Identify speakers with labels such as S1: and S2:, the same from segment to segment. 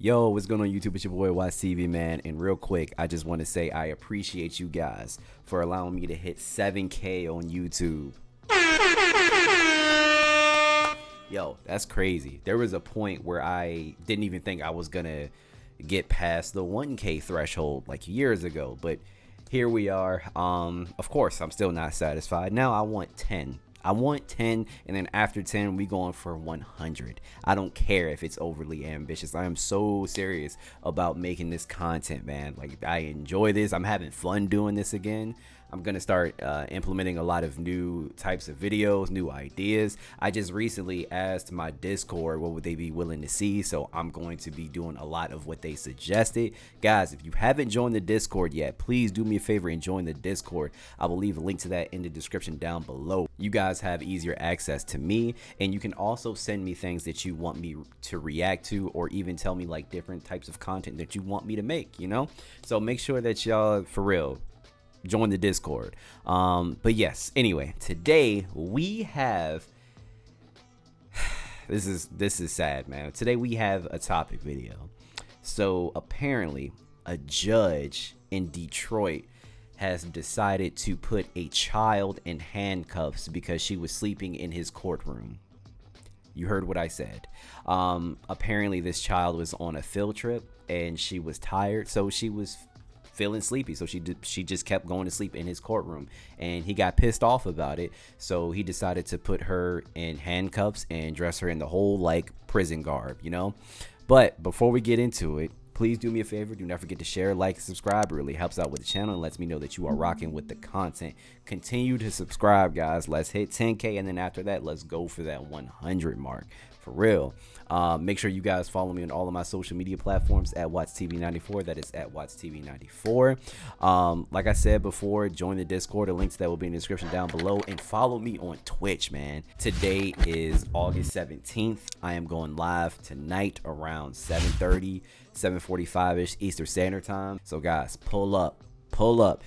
S1: Yo, what's going on YouTube? It's your boy WattsTV, man. And real quick, I just want to say I appreciate you guys for allowing me to hit 7K on YouTube. Yo, that's crazy. There was a point where I didn't even think I was gonna get past the 1K threshold like years ago, but here we are. Of course, I'm still not satisfied. Now I want 10. I want 10, and then after 10, we going for 100. I don't care if it's overly ambitious. I am so serious about making this content, man. Like, I enjoy this. I'm having fun doing this again. I'm going to start implementing a lot of new types of videos, new ideas. I just recently asked my Discord what would they be willing to see, so I'm going to be doing a lot of what they suggested. Guys, if you haven't joined the Discord yet, please do me a favor and join the Discord. I will leave a link to that in the description down below. You guys have easier access to me, and you can also send me things that you want me to react to, or even tell me like different types of content that you want me to make, you know? So make sure that y'all, for real, join the Discord. But yes, anyway, today we have this is sad, man. Today we have a topic video. So apparently a judge in Detroit has decided to put a child in handcuffs because she was sleeping in his courtroom. You heard what I said. Apparently this child was on a field trip and she was tired, so she was feeling sleepy, so she just kept going to sleep in his courtroom, and he got pissed off about it, so he decided to put her in handcuffs and dress her in the whole like prison garb, you know. But before we get into it, please do me a favor. Do not forget to share, like, subscribe. It really helps out with the channel and lets me know that you are rocking with the content. Continue to subscribe, guys. Let's hit 10K, and then after that, let's go for that 100 mark. For real. Make sure you guys follow me on all of my social media platforms at WattsTV94. That is at WattsTV94. Like I said before, join the Discord. The links that will be in the description down below. And follow me on Twitch, man. Today is August 17th. I am going live tonight around 7:30, 7:45-ish Eastern Standard Time. So, guys, pull up. Pull up.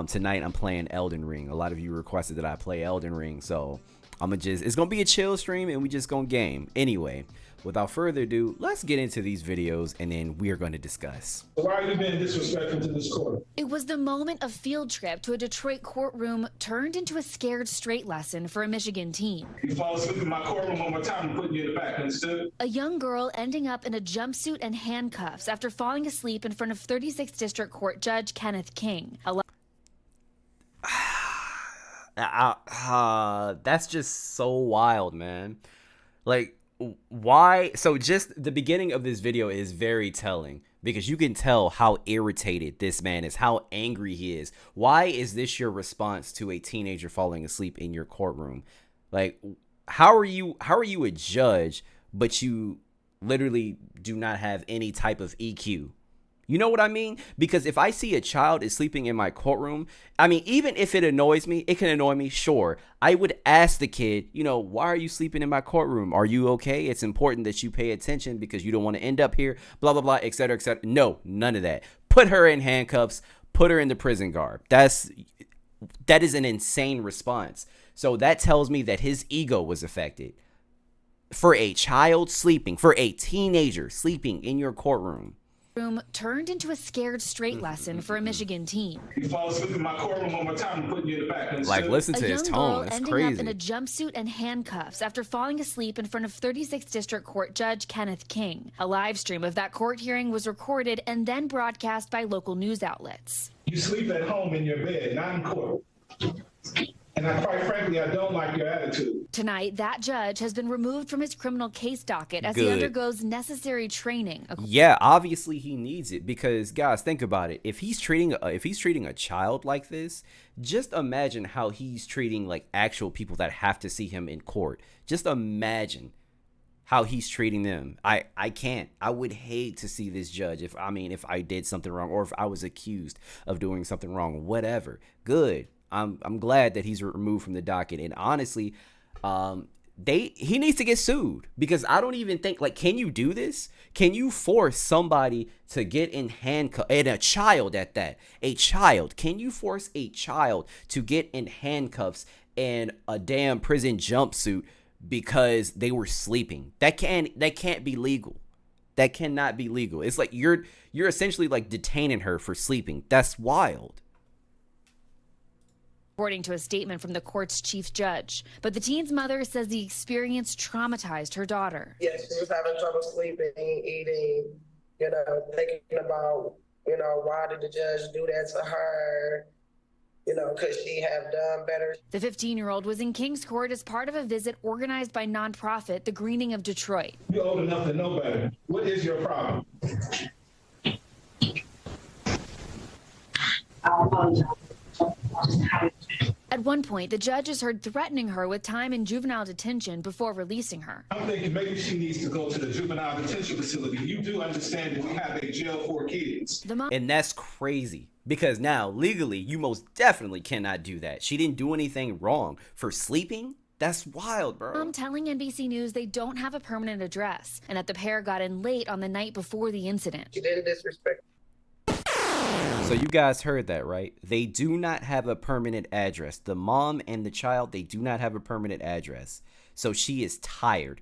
S1: Tonight, I'm playing Elden Ring. A lot of you requested that I play Elden Ring, so it's gonna be a chill stream and we just gonna game. Anyway, without further ado, let's get into these videos and then we are going to discuss.
S2: Why are you being disrespectful to this court?
S3: It was the moment a field trip to a Detroit courtroom turned into a scared straight lesson for a Michigan teen.
S2: You fall asleep in my courtroom one more time and put you in the back, understood?
S3: A young girl ending up in a jumpsuit and handcuffs after falling asleep in front of 36th District Court Judge Kenneth King.
S1: That's just so wild, man. Like, why? So just the beginning of this video is very telling, because you can tell how irritated this man is, how angry he is. Why is this your response to a teenager falling asleep in your courtroom? Like, how are you a judge, but you literally do not have any type of EQ? You know what I mean? Because if I see a child is sleeping in my courtroom, I mean, even if it annoys me, it can annoy me, sure. I would ask the kid, you know, why are you sleeping in my courtroom? Are you okay? It's important that you pay attention because you don't want to end up here, blah, blah, blah, et cetera, et cetera. No, none of that. Put her in handcuffs, put her in the prison garb. That is an insane response. So that tells me that his ego was affected. For a child sleeping, for a teenager sleeping in your courtroom,
S3: turned into a scared straight lesson for a Michigan teen.
S2: You fall asleep in my courtroom one more time and put you in the back, understood?
S1: like, listen to his tone. It's
S3: ending
S1: crazy.
S3: up in a jumpsuit and handcuffs after falling asleep in front of 36th District Court Judge Kenneth King. A live stream of that court hearing was recorded and then broadcast by local news outlets.
S2: You sleep at home in your bed, not in court. And quite frankly, I don't like your attitude.
S3: Tonight, that judge has been removed from his criminal case docket as he undergoes necessary training.
S1: Yeah, obviously he needs it, because guys, think about it. If he's treating a child like this, just imagine how he's treating like actual people that have to see him in court. Just imagine how he's treating them. I can't. I would hate to see this judge if I did something wrong, or if I was accused of doing something wrong, whatever. Good. I'm glad that he's removed from the docket, and honestly, he needs to get sued, because I don't even think, like, can you do this? Can you force somebody to get in handcuffs, and a child at that? A child. Can you force a child to get in handcuffs and a damn prison jumpsuit because they were sleeping? That can't be legal. That cannot be legal. It's like you're essentially like detaining her for sleeping. That's wild.
S3: According to a statement from the court's chief judge. But the teen's mother says the experience traumatized her daughter.
S4: Yes, she was having trouble sleeping, eating, thinking about, why did the judge do that to her? Could she have done better?
S3: The 15-year-old was in King's Court as part of a visit organized by nonprofit The Greening of Detroit.
S2: You're old enough to know better. What is your problem?
S3: At one point, the judge is heard threatening her with time in juvenile detention before releasing her.
S2: I'm thinking maybe she needs to go to the juvenile detention facility. You do understand that we have a jail for kids.
S1: And that's crazy because now legally you most definitely cannot do that. She didn't do anything wrong for sleeping. That's wild, bro.
S3: Mom telling NBC News they don't have a permanent address and that the pair got in late on the night before the incident.
S4: She didn't disrespect.
S1: So you guys heard that, right? They do not have a permanent address. The mom and the child, they do not have a permanent address. So she is tired.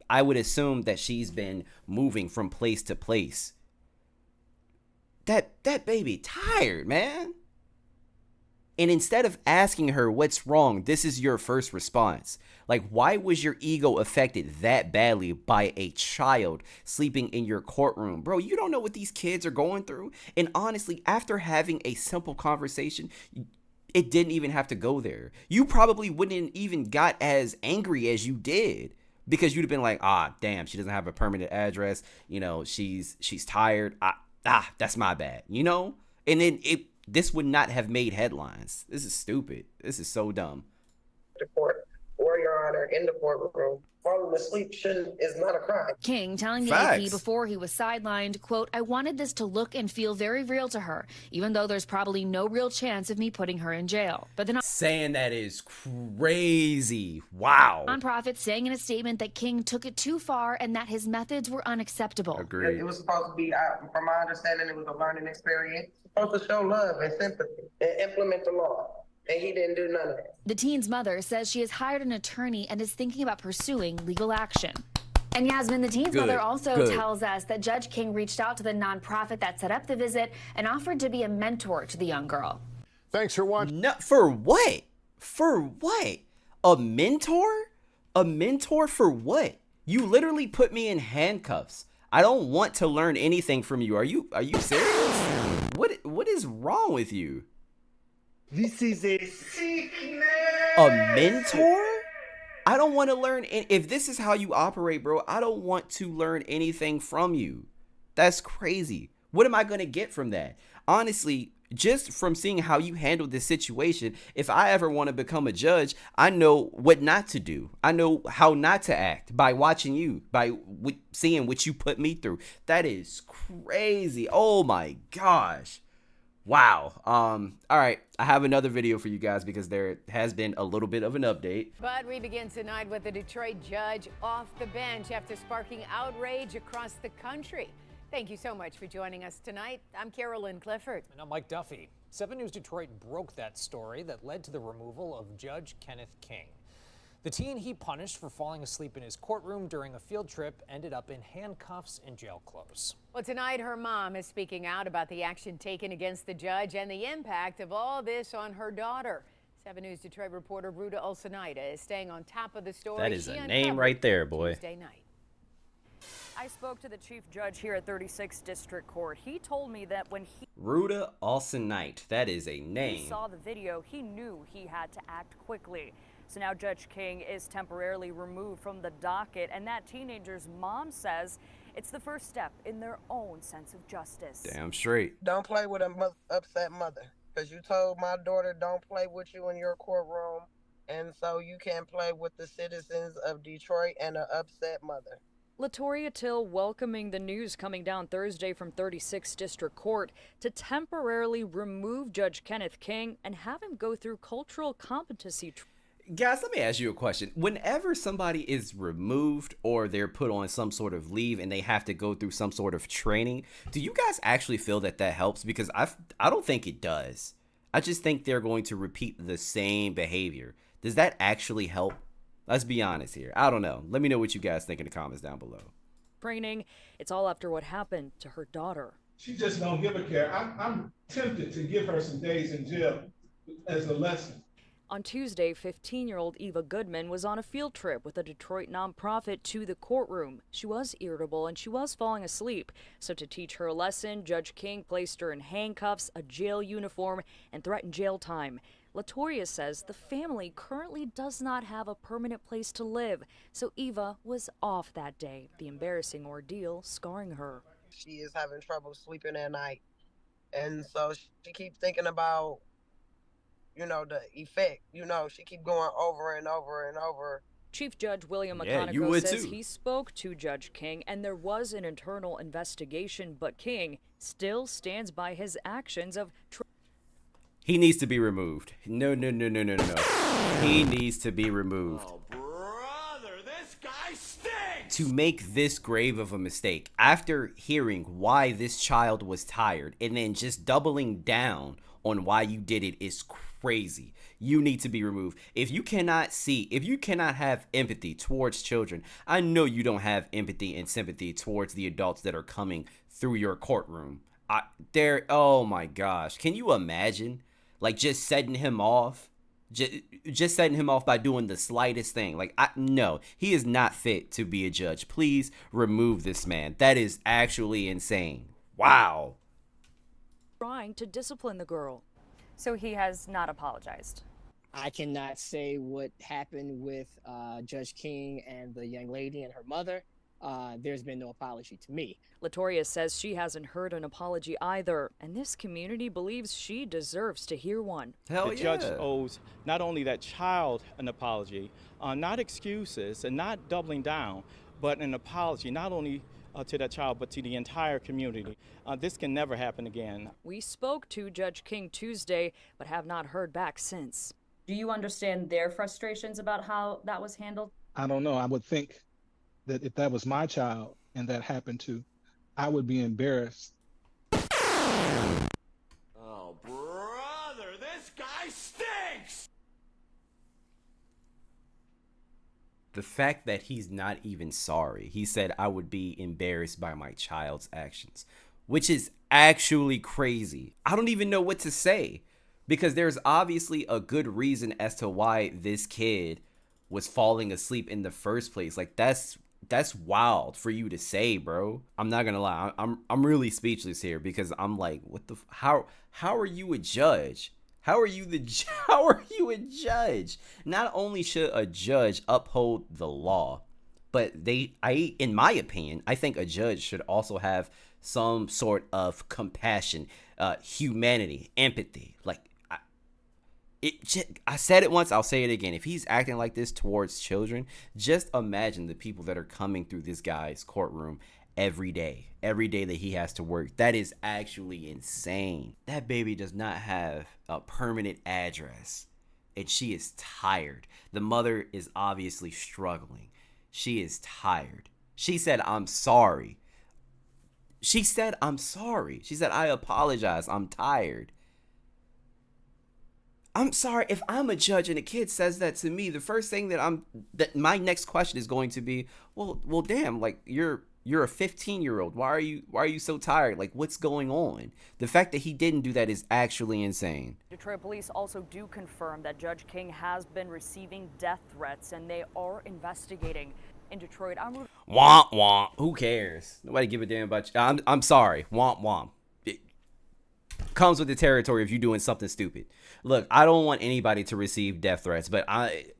S1: I would assume that she's been moving from place to place. That baby tired, man. And instead of asking her what's wrong, this is your first response. Like, why was your ego affected that badly by a child sleeping in your courtroom? Bro, you don't know what these kids are going through. And honestly, after having a simple conversation, it didn't even have to go there. You probably wouldn't even got as angry as you did because you'd have been like, damn, she doesn't have a permanent address. She's tired. That's my bad, And then this would not have made headlines. This is stupid. This is so dumb.
S4: The court, or Your Honor, in the courtroom, falling asleep is not a crime.
S3: King telling the
S1: Facts.
S3: AP before he was sidelined, quote, I wanted this to look and feel very real to her, even though there's probably no real chance of me putting her in jail. But the
S1: Saying that is crazy. Wow.
S3: nonprofit saying in a statement that King took it too far and that his methods were unacceptable.
S1: Agreed.
S4: It was supposed to be, from my understanding, it was a learning experience. Supposed to show love and sympathy and implement the law. And he didn't do none of it.
S3: The teen's mother says she has hired an attorney and is thinking about pursuing legal action. And Yasmin, the teen's mother also tells us that Judge King reached out to the nonprofit that set up the visit and offered to be a mentor to the young girl.
S5: Thanks for watching.
S1: No, for what? For what? A mentor? A mentor for what? You literally put me in handcuffs. I don't want to learn anything from you. Are you serious? What is wrong with you?
S5: This is a sickness.
S1: A mentor? I don't want to learn. If this is how you operate, bro, I don't want to learn anything from you. That's crazy. What am I going to get from that? Honestly, just from seeing how you handled this situation, if I ever want to become a judge, I know what not to do. I know how not to act by watching you, by seeing what you put me through. That is crazy. Oh my gosh. Wow. All right. I have another video for you guys because there has been a little bit of an update.
S6: But we begin tonight with a Detroit judge off the bench after sparking outrage across the country. Thank you so much for joining us tonight. I'm Carolyn Clifford.
S7: And I'm Mike Duffy. 7 News Detroit broke that story that led to the removal of Judge Kenneth King. The teen he punished for falling asleep in his courtroom during a field trip ended up in handcuffs and jail clothes.
S6: Well, tonight her mom is speaking out about the action taken against the judge and the impact of all this on her daughter. 7 News Detroit reporter Ruta Olsonida is staying on top of the story.
S1: That is a name right there, boy.
S6: Tuesday night.
S8: I spoke to the chief judge here at 36th District Court. He told me that when
S1: Ruta Olsonite. That is a
S8: he
S1: name.
S8: saw the video, he knew he had to act quickly. So now Judge King is temporarily removed from the docket, and that teenager's mom says it's the first step in their own sense of justice.
S1: Damn straight.
S4: Don't play with an upset mother, because you told my daughter don't play with you in your courtroom, and so you can't play with the citizens of Detroit and an upset mother.
S8: Latoria Till welcoming the news coming down Thursday from 36th District Court to temporarily remove Judge Kenneth King and have him go through cultural competency.
S1: Guys, let me ask you a question. Whenever somebody is removed or they're put on some sort of leave and they have to go through some sort of training, do you guys actually feel that helps? Because I don't think it does. I just think they're going to repeat the same behavior. Does that actually help? Let's be honest here. I don't know. Let me know what you guys think in the comments down below.
S8: training. It's all after what happened to her daughter.
S2: She just don't give a care. I'm tempted to give her some days in jail as a lesson.
S8: On Tuesday, 15-year-old Eva Goodman was on a field trip with a Detroit nonprofit to the courtroom. She was irritable and she was falling asleep. So to teach her a lesson, Judge King placed her in handcuffs, a jail uniform, and threatened jail time. Latoya says the family currently does not have a permanent place to live, so Eva was off that day, the embarrassing ordeal scarring her.
S4: She is having trouble sleeping at night, and so she keeps thinking about, the effect. She keep going over and over and over.
S8: Chief Judge William McConaughey says he spoke to Judge King and there was an internal investigation, but King still stands by his actions of
S1: he needs to be removed. No. He needs to be removed.
S9: Oh, brother, this guy stinks!
S1: To make this grave of a mistake, after hearing why this child was tired and then just doubling down on why you did it is crazy. You need to be removed. If you cannot have empathy towards children, I know you don't have empathy and sympathy towards the adults that are coming through your courtroom. Oh my gosh. Can you imagine? Like just setting him off? Just setting him off by doing the slightest thing. No, he is not fit to be a judge. Please remove this man. That is actually insane. Wow.
S8: Trying to discipline the girl.
S10: So he has not apologized.
S11: I cannot say what happened with Judge King and the young lady and her mother. There's been no apology to me.
S8: Latoya says she hasn't heard an apology either, and this community believes she deserves to hear one.
S12: The judge owes not only that child an apology, not excuses and not doubling down, but an apology not only to that child, but to the entire community. This can never happen again.
S8: We spoke to Judge King Tuesday, but have not heard back since.
S10: Do you understand their frustrations about how that was handled?
S2: I don't know. I would think that if that was my child and that happened to, I would be embarrassed.
S9: Oh, brother, this guy stinks!
S1: The fact that he's not even sorry. He said, I would be embarrassed by my child's actions, which is actually crazy. I don't even know what to say because there's obviously a good reason as to why this kid was falling asleep in the first place. Like that's wild for you to say, bro. I'm not gonna lie. I'm really speechless here because I'm like, what the how are you a judge? How are you a judge? Not only should a judge uphold the law, but in my opinion, I think a judge should also have some sort of compassion, humanity, empathy. I said it once, I'll say it again. If he's acting like this towards children, just imagine the people that are coming through this guy's courtroom every day that he has to work. That is actually insane. That baby does not have a permanent address and she is tired. The mother is obviously struggling. She is tired. She said, I'm sorry. She said, I apologize. I'm tired. I'm sorry. If I'm a judge and a kid says that to me, the first thing that my next question is going to be, well, damn, like you're a 15-year-old. Why are you so tired? Like, what's going on? The fact that he didn't do that is actually insane.
S8: Detroit police also do confirm that Judge King has been receiving death threats and they are investigating. In Detroit,
S1: womp womp. Who cares? Nobody give a damn about you. I'm sorry. Womp womp. It comes with the territory if you're doing something stupid. Look, I don't want anybody to receive death threats, but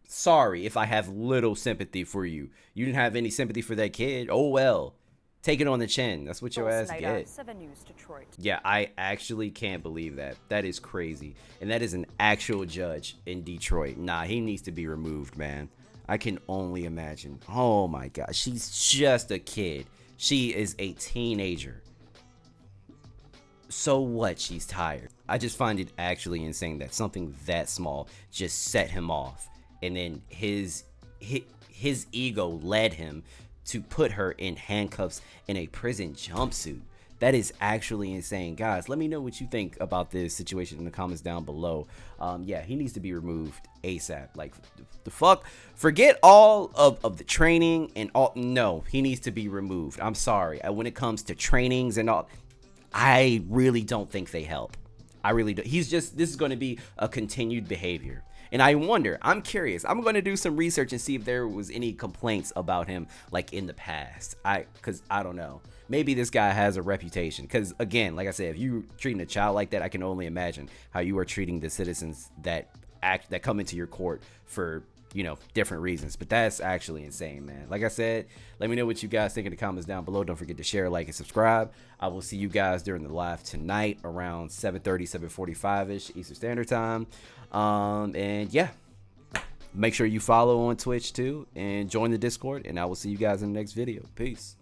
S1: sorry if I have little sympathy for you. You didn't have any sympathy for that kid. Oh well. Take it on the chin. That's what your ass get.
S8: 7 News Detroit.
S1: Yeah, I actually can't believe that. That is crazy. And that is an actual judge in Detroit. Nah, he needs to be removed, man. I can only imagine. Oh my gosh, she's just a kid. She is a teenager. So what? She's tired. I just find it actually insane that something that small just set him off. And then his ego led him to put her in handcuffs in a prison jumpsuit. That is actually insane. Guys, let me know what you think about this situation in the comments down below. Yeah, he needs to be removed ASAP. Like, the fuck? Forget all of the training and all. No, he needs to be removed. I'm sorry. When it comes to trainings and all, I really don't think they help. I really do. This is going to be a continued behavior. And I wonder, I'm curious. I'm going to do some research and see if there was any complaints about him like in the past. Because I don't know. Maybe this guy has a reputation. Because again, like I said, if you're treating a child like that, I can only imagine how you are treating the citizens that come into your court for, you know, different reasons. But that's actually insane, man. Like I said, let me know what you guys think in the comments down below. Don't forget to share, like, and subscribe. I will see you guys during the live tonight around 7:30, 7:45-ish Eastern Standard Time. And yeah, make sure you follow on Twitch too and join the Discord, and I will see you guys in the next video. Peace.